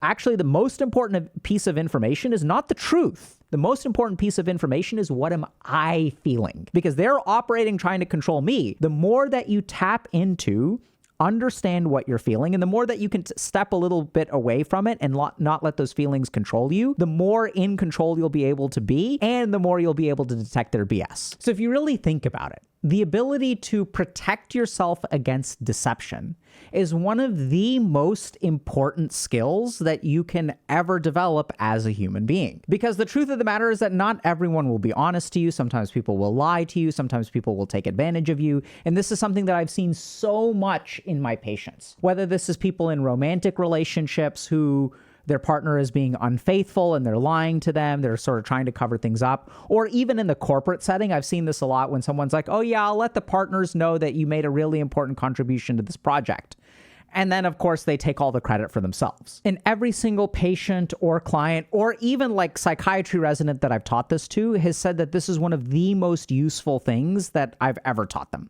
Actually, the most important piece of information is not the truth. The most important piece of information is what am I feeling? Because they're operating trying to control me. The more that you tap into understand what you're feeling, and the more that you can step a little bit away from it and not let those feelings control you, the more in control you'll be able to be, and the more you'll be able to detect their BS. So if you really think about it, the ability to protect yourself against deception is one of the most important skills that you can ever develop as a human being. Because the truth of the matter is that not everyone will be honest to you. Sometimes people will lie to you. Sometimes people will take advantage of you. And this is something that I've seen so much in my patients. Whether this is people in romantic relationships who their partner is being unfaithful and they're lying to them, they're sort of trying to cover things up. Or even in the corporate setting, I've seen this a lot when someone's like, oh yeah, I'll let the partners know that you made a really important contribution to this project. And then, of course, they take all the credit for themselves. And every single patient or client, or even like psychiatry resident that I've taught this to, has said that this is one of the most useful things that I've ever taught them.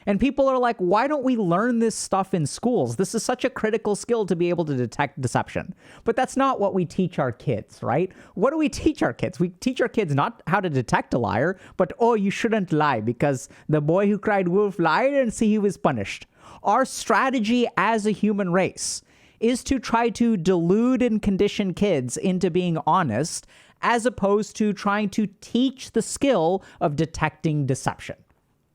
And people are like, why don't we learn this stuff in schools? This is such a critical skill to be able to detect deception. But that's not what we teach our kids, right? What do we teach our kids? We teach our kids not how to detect a liar, but, oh, you shouldn't lie because the boy who cried wolf lied and see he was punished. Our strategy as a human race is to try to delude and condition kids into being honest, as opposed to trying to teach the skill of detecting deception.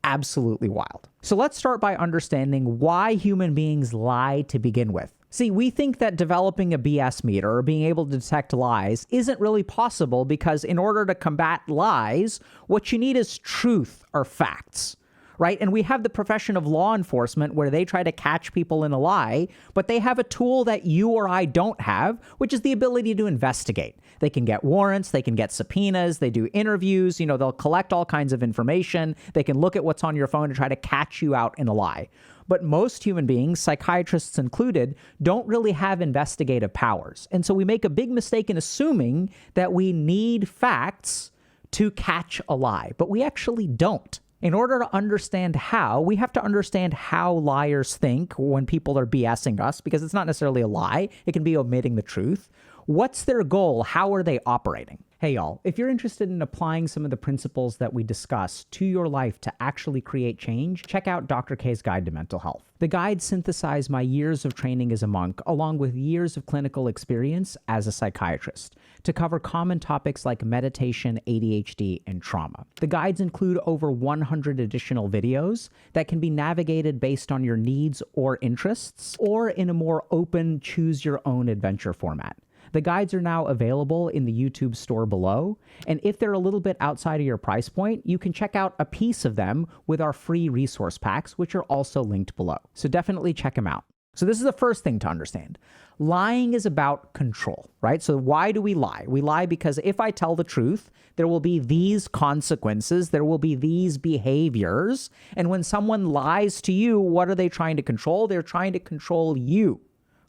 Absolutely wild. So let's start by understanding why human beings lie to begin with. See, we think that developing a BS meter or being able to detect lies isn't really possible because in order to combat lies, what you need is truth or facts, right? And we have the profession of law enforcement where they try to catch people in a lie, but they have a tool that you or I don't have, which is the ability to investigate. They can get warrants, they can get subpoenas, they do interviews, they'll collect all kinds of information. They can look at what's on your phone to try to catch you out in a lie. But most human beings, psychiatrists included, don't really have investigative powers. And so we make a big mistake in assuming that we need facts to catch a lie, but we actually don't. In order to understand how, we have to understand how liars think when people are BSing us, because it's not necessarily a lie. It can be omitting the truth. What's their goal? How are they operating? Hey, y'all, if you're interested in applying some of the principles that we discuss to your life to actually create change, check out Dr. K's Guide to Mental Health. The guide synthesized my years of training as a monk, along with years of clinical experience as a psychiatrist, to cover common topics like meditation, ADHD, and trauma. The guides include over 100 additional videos that can be navigated based on your needs or interests, or in a more open, choose-your-own-adventure format. The guides are now available in the YouTube store below, and if they're a little bit outside of your price point, you can check out a piece of them with our free resource packs, which are also linked below. So definitely check them out. So this is the first thing to understand. Lying is about control, right? So why do we lie? We lie because if I tell the truth, there will be these consequences, there will be these behaviors, and when someone lies to you, what are they trying to control? They're trying to control you.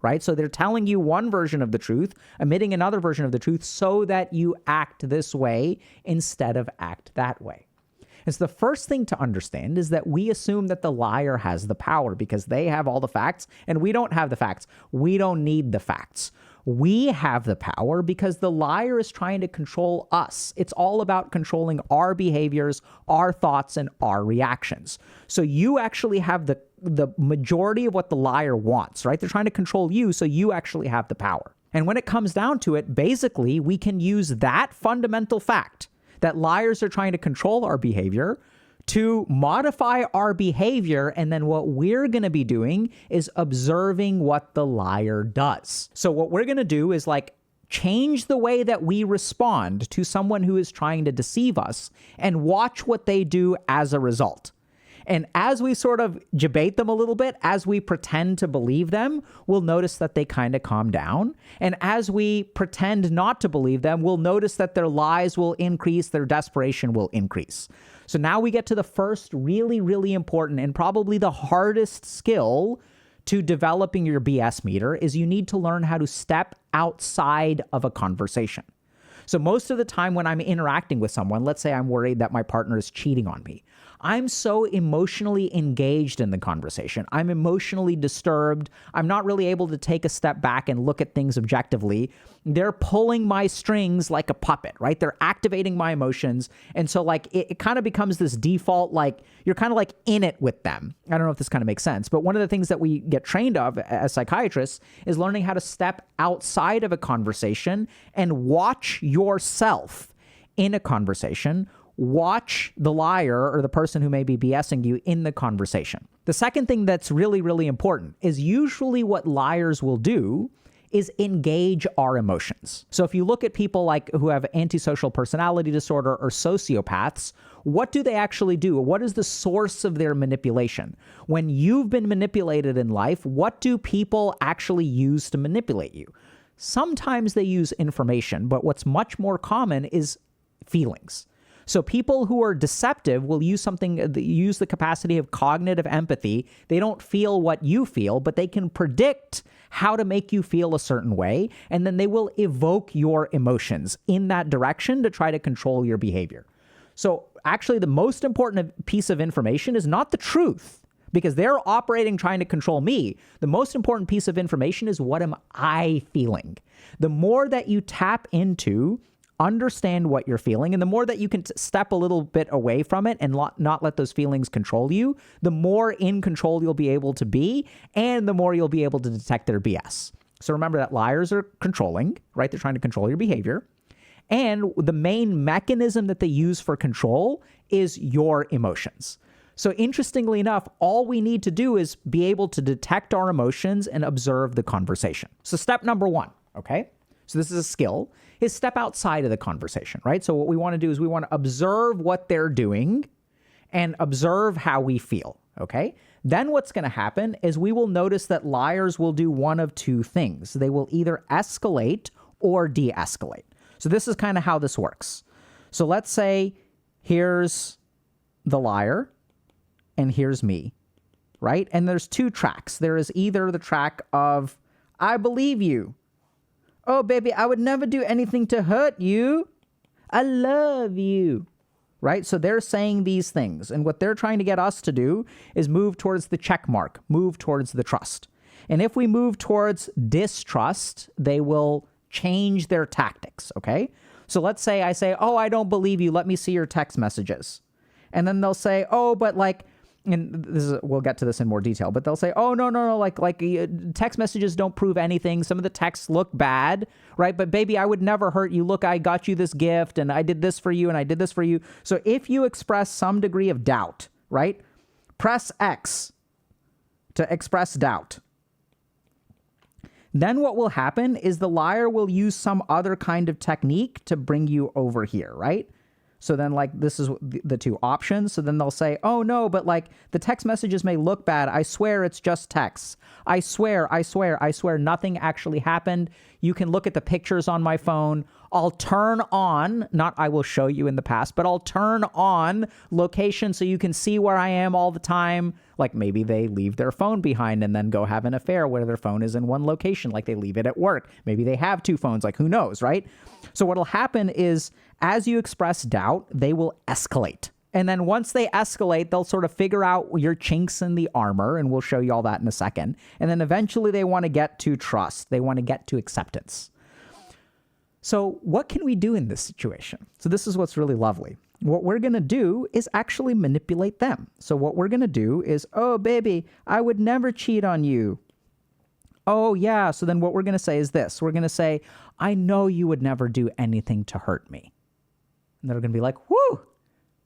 Right? So they're telling you one version of the truth, omitting another version of the truth so that you act this way instead of act that way. And so the first thing to understand is that we assume that the liar has the power because they have all the facts and we don't have the facts. We don't need the facts. We have the power because the liar is trying to control us. It's all about controlling our behaviors, our thoughts, and our reactions. So you actually have the majority of what the liar wants, right? They're trying to control you, so you actually have the power. And when it comes down to it, basically, we can use that fundamental fact that liars are trying to control our behavior to modify our behavior, and then what we're going to be doing is observing what the liar does. So what we're going to do is change the way that we respond to someone who is trying to deceive us and watch what they do as a result. And as we sort of debate them a little bit, as we pretend to believe them, we'll notice that they kind of calm down. And as we pretend not to believe them, we'll notice that their lies will increase, their desperation will increase. So now we get to the first really, really important and probably the hardest skill to developing your BS meter is you need to learn how to step outside of a conversation. So most of the time when I'm interacting with someone, let's say I'm worried that my partner is cheating on me, I'm so emotionally engaged in the conversation. I'm emotionally disturbed. I'm not really able to take a step back and look at things objectively. They're pulling my strings like a puppet, right? They're activating my emotions. And so like it kind of becomes this default, like you're kind of like in it with them. I don't know if this kind of makes sense, but one of the things that we get trained of as psychiatrists is learning how to step outside of a conversation and watch yourself in a conversation. Watch the liar or the person who may be BSing you in the conversation. The second thing that's really, really important is usually what liars will do is engage our emotions. So if you look at people like who have antisocial personality disorder or sociopaths, what do they actually do? What is the source of their manipulation? When you've been manipulated in life, what do people actually use to manipulate you? Sometimes they use information, but what's much more common is feelings. So people who are deceptive will use the capacity of cognitive empathy. They don't feel what you feel, but they can predict how to make you feel a certain way, and then they will evoke your emotions in that direction to try to control your behavior. So actually, the most important piece of information is not the truth, because they're operating trying to control me. The most important piece of information is what am I feeling? The more that you tap into understand what you're feeling, and the more that you can step a little bit away from it and not let those feelings control you, the more in control you'll be able to be, and the more you'll be able to detect their BS. So remember that liars are controlling, right? They're trying to control your behavior. And the main mechanism that they use for control is your emotions. So interestingly enough, all we need to do is be able to detect our emotions and observe the conversation. So step number one, okay? So this is a skill, is step outside of the conversation, right? So what we want to do is we want to observe what they're doing and observe how we feel, okay? Then what's going to happen is we will notice that liars will do one of two things. They will either escalate or de-escalate. So this is kind of how this works. So let's say here's the liar and here's me, right? And there's two tracks. There is either the track of, I believe you. Oh, baby, I would never do anything to hurt you. I love you. Right? So they're saying these things. And what they're trying to get us to do is move towards the check mark, move towards the trust. And if we move towards distrust, they will change their tactics. Okay? So let's say I say, oh, I don't believe you. Let me see your text messages. And then they'll say, oh, but like, and we'll get to this in more detail, but they'll say, oh, no, like text messages don't prove anything. Some of the texts look bad, right? But baby, I would never hurt you. Look, I got you this gift and I did this for you and I did this for you. So if you express some degree of doubt, right? Press X to express doubt. Then what will happen is the liar will use some other kind of technique to bring you over here, right? So then like this is the two options. So then they'll say, oh no, but like the text messages may look bad. I swear it's just texts. I swear nothing actually happened. You can look at the pictures on my phone. I'll turn on, not I will show you in the past, but I'll turn on location so you can see where I am all the time. Like maybe they leave their phone behind and then go have an affair where their phone is in one location, like they leave it at work. Maybe they have two phones, like who knows, right? So what'll happen is as you express doubt, they will escalate. And then once they escalate, they'll sort of figure out your chinks in the armor, and we'll show you all that in a second. And then eventually they want to get to trust. They want to get to acceptance. So what can we do in this situation? So this is what's really lovely. What we're going to do is actually manipulate them. So what we're going to do is, oh, baby, I would never cheat on you. Oh, yeah. So then what we're going to say is this. We're going to say, I know you would never do anything to hurt me. And they're going to be like, whoo,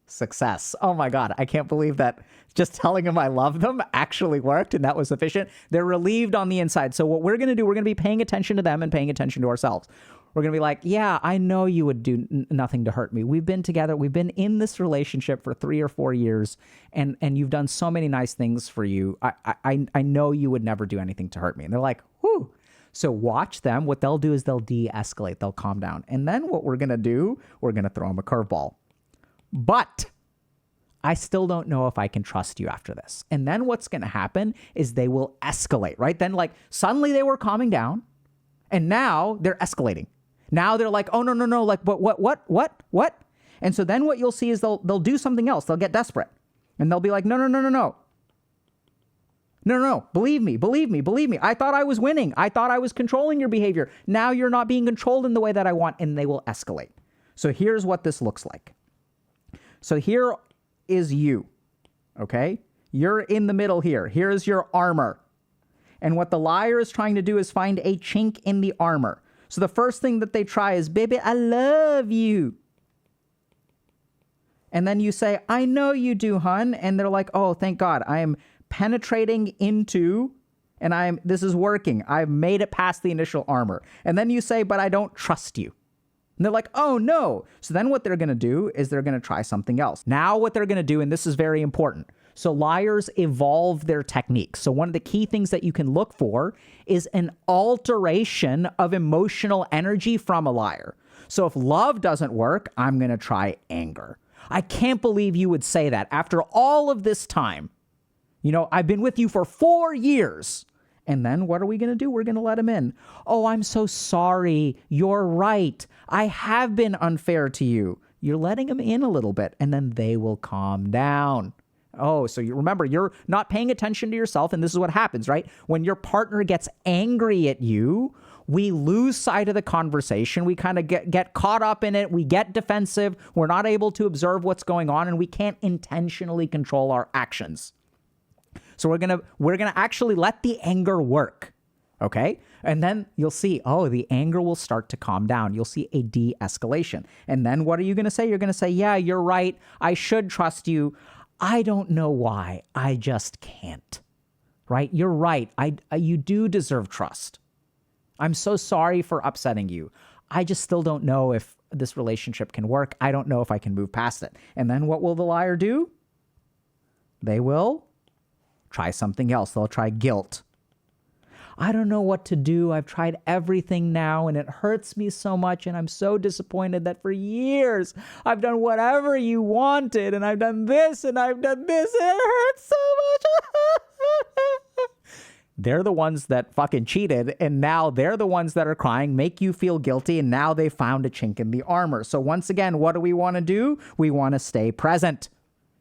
success. Oh my God, I can't believe that just telling them I love them actually worked and that was sufficient. They're relieved on the inside. So what we're going to do, we're going to be paying attention to them and paying attention to ourselves. We're going to be like, yeah, I know you would do nothing to hurt me. We've been together. We've been in this relationship for 3 or 4 years and you've done so many nice things for you. I know you would never do anything to hurt me. And they're like, whoo. So watch them. What they'll do is they'll de-escalate. They'll calm down. And then what we're going to do, we're going to throw them a curveball. But I still don't know if I can trust you after this. And then what's going to happen is they will escalate, right? Then like suddenly they were calming down and now they're escalating. Now they're like, oh, no, like, what? And so then what you'll see is they'll do something else. They'll get desperate. And they'll be like, no. No, believe me. I thought I was winning. I thought I was controlling your behavior. Now you're not being controlled in the way that I want, and they will escalate. So here's what this looks like. So here is you, okay? You're in the middle here. Here's your armor. And what the liar is trying to do is find a chink in the armor. So the first thing that they try is, baby, I love you. And then you say, I know you do, hun. And they're like, oh, thank God. I am penetrating into, and this is working. I've made it past the initial armor. And then you say, but I don't trust you. And they're like, oh no. So then what they're going to do is they're going to try something else. Now what they're going to do, and this is very important. So liars evolve their techniques. So one of the key things that you can look for is an alteration of emotional energy from a liar. So if love doesn't work, I'm going to try anger. I can't believe you would say that after all of this time. You know, I've been with you for 4 years. And then what are we going to do? We're going to let him in. Oh, I'm so sorry. You're right. I have been unfair to you. You're letting him in a little bit, and then they will calm down. Oh, so you remember, you're not paying attention to yourself, and this is what happens, right? When your partner gets angry at you, we lose sight of the conversation. We kind of get caught up in it. We get defensive. We're not able to observe what's going on, and we can't intentionally control our actions. So we're gonna actually let the anger work, okay? And then you'll see, oh, the anger will start to calm down. You'll see a de-escalation. And then what are you gonna say? You're gonna say, yeah, you're right. I should trust you. I don't know why. I just can't, right? You're right. You do deserve trust. I'm so sorry for upsetting you. I just still don't know if this relationship can work. I don't know if I can move past it. And then what will the liar do? They will try something else. They'll try guilt. I don't know what to do. I've tried everything now and it hurts me so much, and I'm so disappointed that for years I've done whatever you wanted, and I've done this and I've done this and it hurts so much. They're the ones that fucking cheated, and now they're the ones that are crying, make you feel guilty, and now they found a chink in the armor. So once again, what do we want to do? We want to stay present.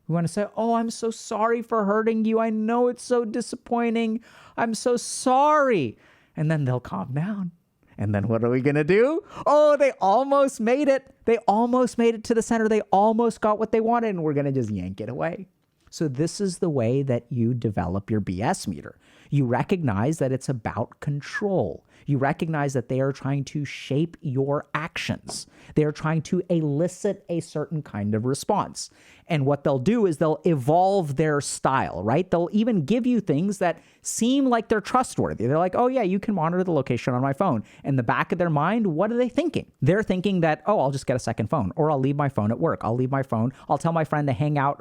We want to say, oh, I'm so sorry for hurting you. I know it's so disappointing. I'm so sorry. And then they'll calm down. And then what are we going to do? Oh, they almost made it. They almost made it to the center. They almost got what they wanted, and we're going to just yank it away. So this is the way that you develop your BS meter. You recognize that it's about control. You recognize that they are trying to shape your actions. They are trying to elicit a certain kind of response. And what they'll do is they'll evolve their style, right? They'll even give you things that seem like they're trustworthy. They're like, oh yeah, you can monitor the location on my phone. In the back of their mind, what are they thinking? They're thinking that, oh, I'll just get a second phone, or I'll leave my phone at work. I'll leave my phone. I'll tell my friend to hang out,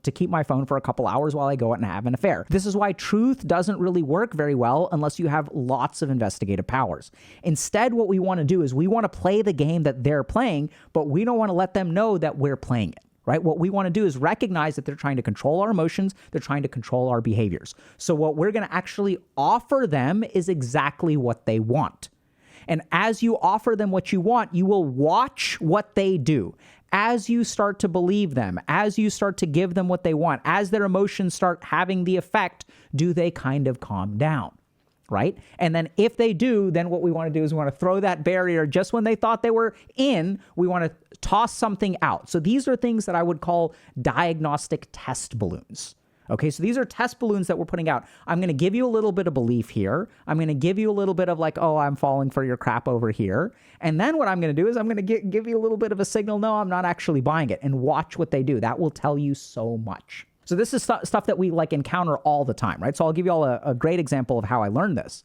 to keep my phone for a couple hours while I go out and have an affair. This is why truth doesn't really work very well unless you have lots of investigative powers. Instead, what we want to do is we want to play the game that they're playing, but we don't want to let them know that we're playing it. Right? What we want to do is recognize that they're trying to control our emotions. They're trying to control our behaviors. So what we're going to actually offer them is exactly what they want. And as you offer them what you want, you will watch what they do. As you start to believe them, as you start to give them what they want, as their emotions start having the effect, do they kind of calm down? Right? And then if they do, then what we want to do is we want to throw that barrier just when they thought they were in, we want to toss something out. So these are things that I would call diagnostic test balloons. Okay, so these are test balloons that we're putting out. I'm going to give you a little bit of belief here. I'm going to give you a little bit of like, oh, I'm falling for your crap over here. And then what I'm going to do is I'm going to give you a little bit of a signal, no, I'm not actually buying it, and watch what they do. That will tell you so much. So this is stuff that we like encounter all the time, right? So I'll give you all a great example of how I learned this.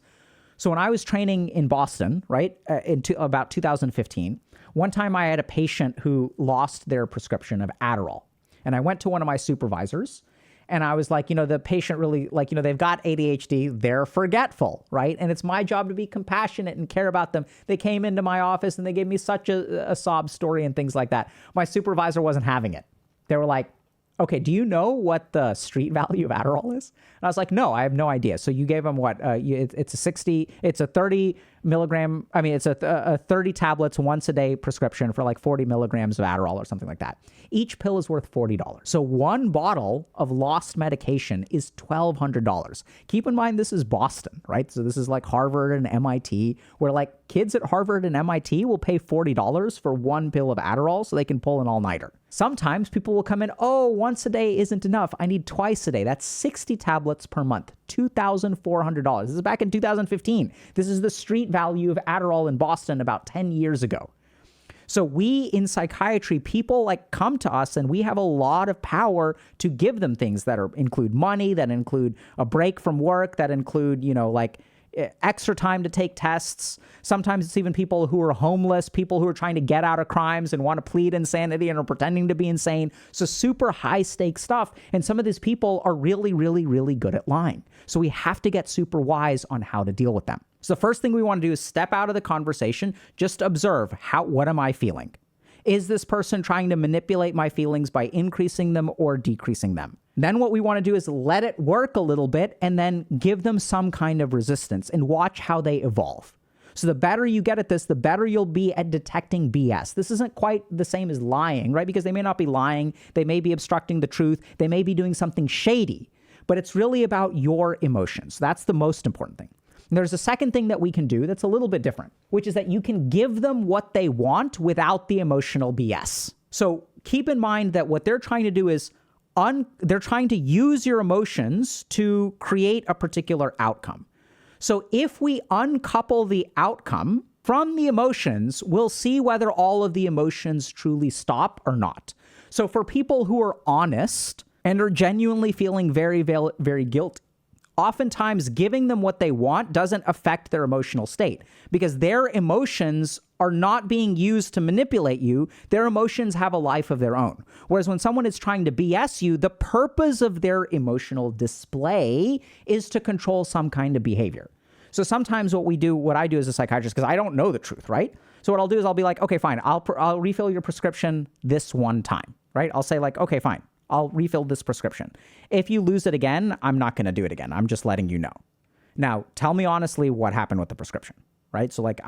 So when I was training in Boston, right, about 2015, one time I had a patient who lost their prescription of Adderall. And I went to one of my supervisors and I was like, the patient really, they've got ADHD, they're forgetful, right? And it's my job to be compassionate and care about them. They came into my office and they gave me such a sob story and things like that. My supervisor wasn't having it. They were like, okay, do you know what the street value of Adderall is? And I was like, no, I have no idea. So you gave them what? It's a 30 milligram, I mean, it's a 30 tablets once a day prescription for like 40 milligrams of Adderall or something like that. Each pill is worth $40. So one bottle of lost medication is $1,200. Keep in mind, this is Boston, right? So this is like Harvard and MIT, where like kids at Harvard and MIT will pay $40 for one pill of Adderall so they can pull an all-nighter. Sometimes people will come in, oh, once a day isn't enough. I need twice a day. That's 60 tablets per month, $2,400. This is back in 2015. This is the street value of Adderall in Boston about 10 years ago. So we in psychiatry, people like come to us and we have a lot of power to give them things that include money, that include a break from work, that include, like extra time to take tests. Sometimes it's even people who are homeless, people who are trying to get out of crimes and want to plead insanity and are pretending to be insane. So super high stakes stuff. And some of these people are really, really, really good at lying. So we have to get super wise on how to deal with them. So the first thing we want to do is step out of the conversation, just observe what am I feeling? Is this person trying to manipulate my feelings by increasing them or decreasing them? Then what we want to do is let it work a little bit and then give them some kind of resistance and watch how they evolve. So the better you get at this, the better you'll be at detecting BS. This isn't quite the same as lying, right? Because they may not be lying. They may be obstructing the truth. They may be doing something shady, but it's really about your emotions. That's the most important thing. And there's a second thing that we can do that's a little bit different, which is that you can give them what they want without the emotional BS. So keep in mind that what they're trying to do is they're trying to use your emotions to create a particular outcome. So if we uncouple the outcome from the emotions, we'll see whether all of the emotions truly stop or not. So for people who are honest and are genuinely feeling very, very, very guilty, oftentimes giving them what they want doesn't affect their emotional state because their emotions are not being used to manipulate you. Their emotions have a life of their own. Whereas when someone is trying to BS you, the purpose of their emotional display is to control some kind of behavior. So sometimes what I do as a psychiatrist, because I don't know the truth, right? So what I'll do is I'll be like, okay, fine, I'll refill your prescription this one time, right? I'll say like, okay, fine, I'll refill this prescription. If you lose it again, I'm not going to do it again. I'm just letting you know. Now, tell me honestly what happened with the prescription, right? So like,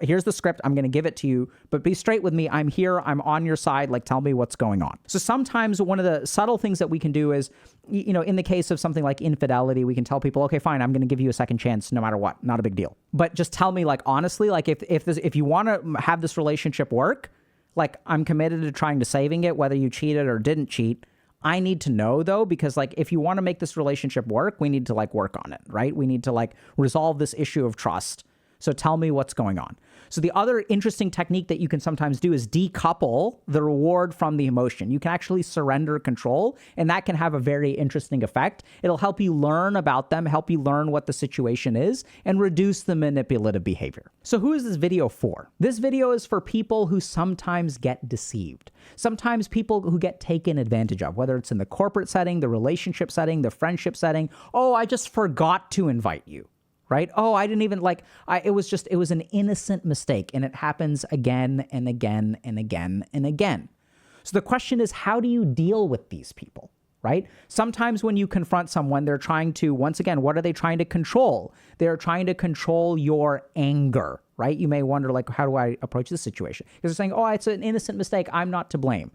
here's the script. I'm going to give it to you, but be straight with me. I'm here. I'm on your side. Like, tell me what's going on. So sometimes one of the subtle things that we can do is, in the case of something like infidelity, we can tell people, okay, fine, I'm going to give you a second chance no matter what. Not a big deal. But just tell me like, honestly, like if you want to have this relationship work, like I'm committed to trying to saving it, whether you cheated or didn't cheat. I need to know though, because like, if you want to make this relationship work, we need to like work on it, right? We need to like resolve this issue of trust. So tell me what's going on. So the other interesting technique that you can sometimes do is decouple the reward from the emotion. You can actually surrender control, and that can have a very interesting effect. It'll help you learn about them, help you learn what the situation is, and reduce the manipulative behavior. So who is this video for? This video is for people who sometimes get deceived. Sometimes people who get taken advantage of, whether it's in the corporate setting, the relationship setting, the friendship setting. Oh, I just forgot to invite you. Right? Oh, I didn't even it was an innocent mistake, and it happens again and again and again and again. So the question is, how do you deal with these people, right? Sometimes when you confront someone, they're trying to, once again, what are they trying to control? They're trying to control your anger, right? You may wonder, like, how do I approach this situation? Because they're saying, oh, it's an innocent mistake. I'm not to blame.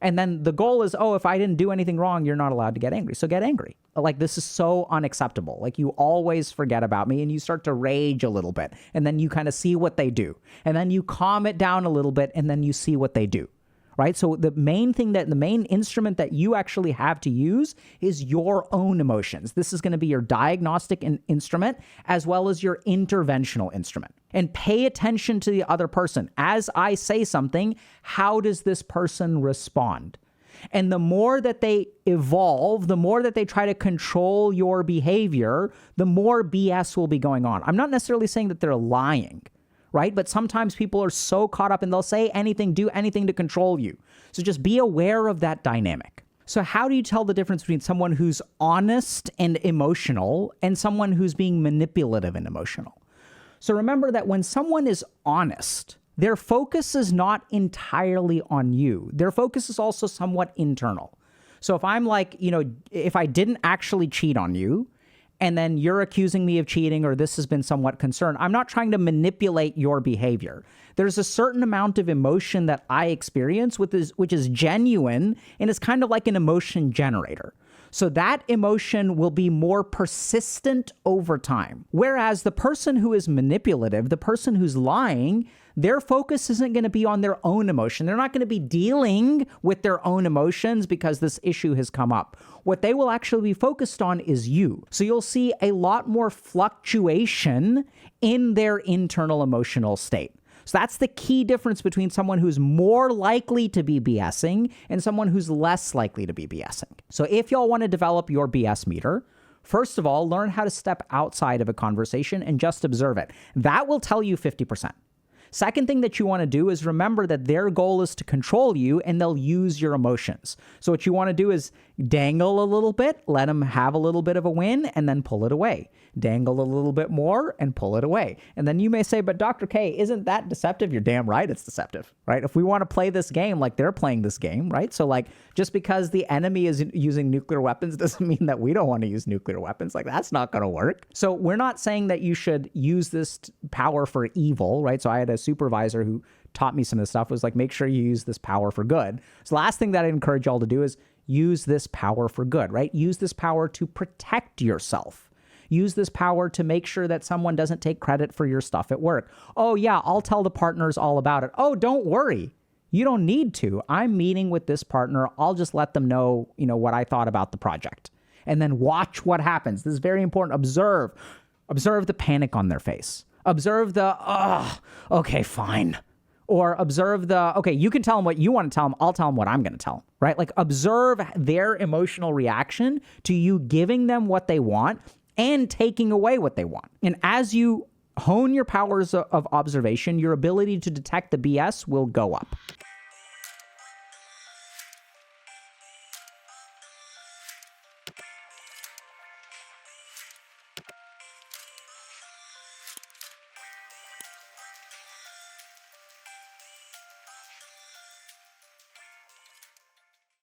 And then the goal is, oh, if I didn't do anything wrong, you're not allowed to get angry. So get angry. Like, this is so unacceptable. Like, you always forget about me, and you start to rage a little bit. And then you kind of see what they do. And then you calm it down a little bit, and then you see what they do. Right? So the main instrument that you actually have to use is your own emotions. This is going to be your diagnostic instrument as well as your interventional instrument. And pay attention to the other person. As I say something, how does this person respond? And the more that they evolve, the more that they try to control your behavior, the more BS will be going on. I'm not necessarily saying that they're lying. Right? But sometimes people are so caught up and they'll say anything, do anything to control you. So just be aware of that dynamic. So how do you tell the difference between someone who's honest and emotional and someone who's being manipulative and emotional? So remember that when someone is honest, their focus is not entirely on you. Their focus is also somewhat internal. So if I'm like, if I didn't actually cheat on you, and then you're accusing me of cheating or this has been somewhat concerned. I'm not trying to manipulate your behavior. There's a certain amount of emotion that I experience which is genuine and is kind of like an emotion generator. So that emotion will be more persistent over time. Whereas the person who is manipulative, the person who's lying, their focus isn't going to be on their own emotion. They're not going to be dealing with their own emotions because this issue has come up. What they will actually be focused on is you. So you'll see a lot more fluctuation in their internal emotional state. So that's the key difference between someone who's more likely to be BSing and someone who's less likely to be BSing. So if y'all want to develop your BS meter, first of all, learn how to step outside of a conversation and just observe it. That will tell you 50%. Second thing that you want to do is remember that their goal is to control you and they'll use your emotions. So what you want to do is dangle a little bit, let them have a little bit of a win, and then pull it away. Dangle a little bit more and pull it away. And then you may say, but Dr. K, isn't that deceptive? You're damn right it's deceptive, right? If we want to play this game like they're playing this game, right? So like just because the enemy is using nuclear weapons doesn't mean that we don't want to use nuclear weapons. Like that's not going to work. So we're not saying that you should use this power for evil, right? So I had a supervisor who taught me some of this stuff, was like, make sure you use this power for good. So the last thing that I encourage y'all to do is use this power for good, right? Use this power to protect yourself. Use this power to make sure that someone doesn't take credit for your stuff at work. Oh yeah, I'll tell the partners all about it. Oh, don't worry. You don't need to. I'm meeting with this partner. I'll just let them know, what I thought about the project. And then watch what happens. This is very important. Observe the panic on their face. Observe the, okay, fine. Or observe the, okay, you can tell them what you want to tell them. I'll tell them what I'm going to tell them, right? Like observe their emotional reaction to you giving them what they want and taking away what they want. And as you hone your powers of observation, your ability to detect the BS will go up.